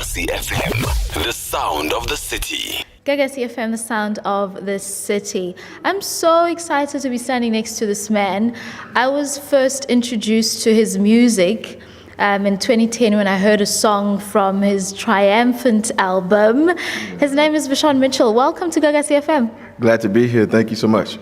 Gagasi FM, the sound of the city. Gagasi FM, the sound of the city. I'm so excited to be standing next to this man. I was first introduced to his music in 2010 when I heard a song from his Triumphant album. His name is Vashawn Mitchell. Welcome to Gagasi FM. Glad to be here. Thank you so much.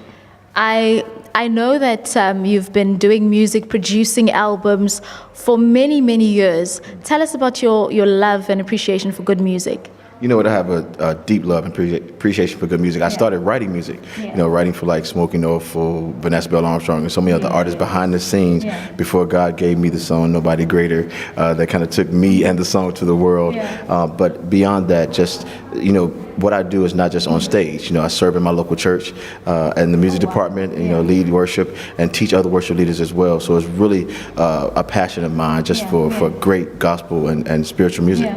I know that you've been doing music, producing albums for many, many years. Tell us about your love and appreciation for good music. You know what? I have a deep love and appreciation for good music. I started writing music, writing for like Smokey Norfolk, Vanessa Bell Armstrong, and so many other artists behind the scenes before God gave me the song Nobody Greater that kind of took me and the song to the world. But beyond that, just, what I do is not just on stage. I serve in my local church and the music department, lead worship and teach other worship leaders as well. So it's really a passion of mine just for great gospel and spiritual music.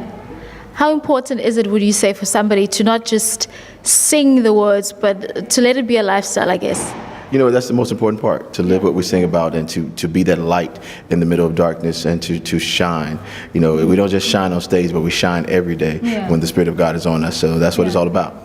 How important is it, would you say, for somebody to not just sing the words, but to let it be a lifestyle, I guess? That's the most important part, to live what we sing about and to be that light in the middle of darkness and to shine. We don't just shine on stage, but we shine every day when the Spirit of God is on us. So that's what it's all about.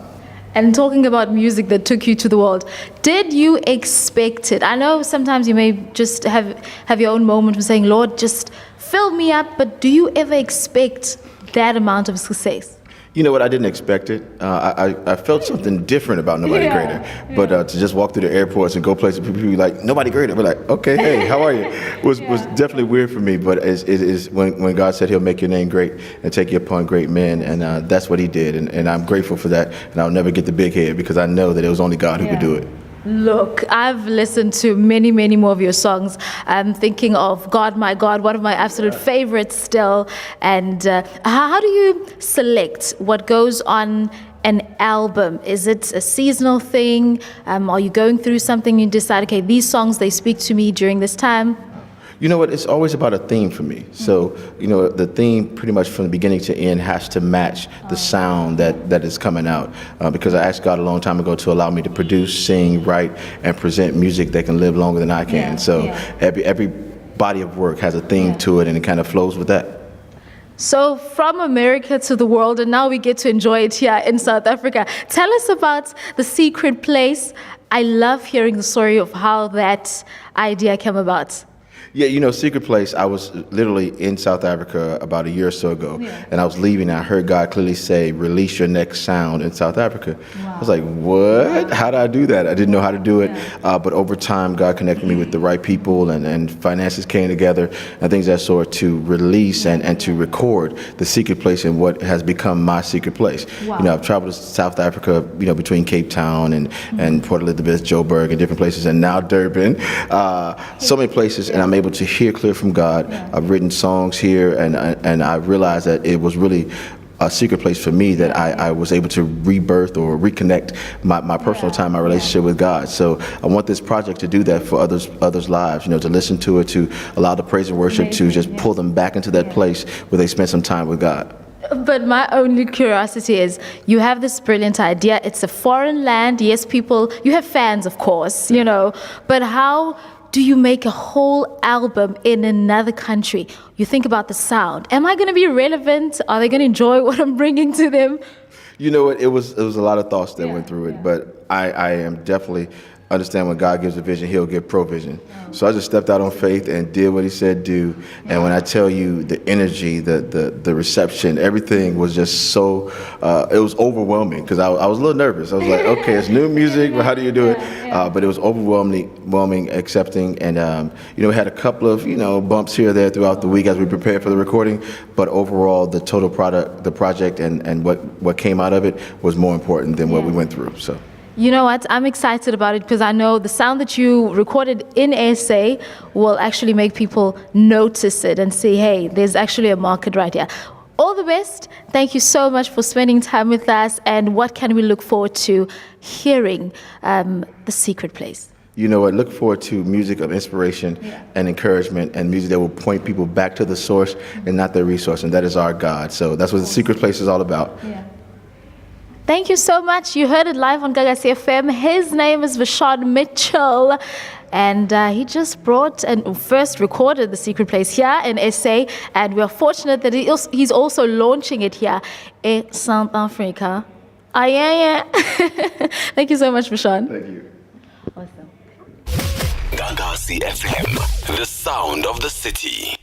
And talking about music that took you to the world, did you expect it? I know sometimes you may just have your own moment of saying, Lord, just fill me up, but do you ever expect that amount of success? You know what? I didn't expect it. I felt something different about Nobody Greater. But to just walk through the airports and go places, people be like, Nobody Greater. We're like, okay, hey, how are you? Was definitely weird for me. But it is when God said He'll make your name great and take you upon great men, and that's what He did. And I'm grateful for that. And I'll never get the big head because I know that it was only God who could do it. Look, I've listened to many, many more of your songs. I'm thinking of God, My God, one of my absolute favorites still. And how do you select what goes on an album? Is it a seasonal thing? Are you going through something and you decide, okay, these songs, they speak to me during this time? You know what? It's always about a theme for me. So, the theme pretty much from the beginning to end has to match the sound that is coming out. Because I asked God a long time ago to allow me to produce, sing, write, and present music that can live longer than I can. Every body of work has a theme to it, and it kind of flows with that. So from America to the world, and now we get to enjoy it here in South Africa. Tell us about The Secret Place. I love hearing the story of how that idea came about. Yeah, Secret Place, I was literally in South Africa about a year or so ago, and I was leaving, and I heard God clearly say, release your next sound in South Africa. Wow. I was like, what? How did I do that? I didn't know how to do it, but over time, God connected me with the right people, and finances came together, and things of that sort to release and to record The Secret Place in what has become my secret place. Wow. I've traveled to South Africa, between Cape Town and Port Elizabeth, Joburg, and different places, and now Durban, so many places, and I'm able to hear clear from God. I've written songs here, and I realized that it was really a secret place for me that I was able to rebirth or reconnect my personal time, my relationship with God. So I want this project to do that for others' lives, to listen to it, to allow the praise and worship to just pull them back into that place where they spend some time with God. But my only curiosity is, you have this brilliant idea. It's a foreign land. Yes, you have fans, of course, but how do you make a whole album in another country? You think about the sound. Am I going to be relevant? Are they going to enjoy what I'm bringing to them? You know what? It was a lot of thoughts that went through it, but I am definitely understand when God gives a vision, He'll give provision. So I just stepped out on faith and did what He said do. And when I tell you the energy, the reception, everything was just so, it was overwhelming because I was a little nervous. I was like, okay, it's new music, but how do you do it? But it was overwhelming, accepting. And, we had a couple of, bumps here or there throughout the week as we prepared for the recording. But overall, the total product, the project and what came out of it was more important than what we went through. So. You know what? I'm excited about it because I know the sound that you recorded in SA will actually make people notice it and say, hey, there's actually a market right here. All the best. Thank you so much for spending time with us. And what can we look forward to hearing The Secret Place? You know what? Look forward to music of inspiration and encouragement and music that will point people back to the source and not their resource. And that is our God. So that's what The Secret Place is all about. Thank you so much. You heard it live on Gagasi FM. His name is Vashawn Mitchell. And he just brought and first recorded The Secret Place here in SA. And we're fortunate that he's also launching it here in South Africa. Yeah. Thank you so much, Vashawn. Thank you. Awesome. Gagasi FM, the sound of the city.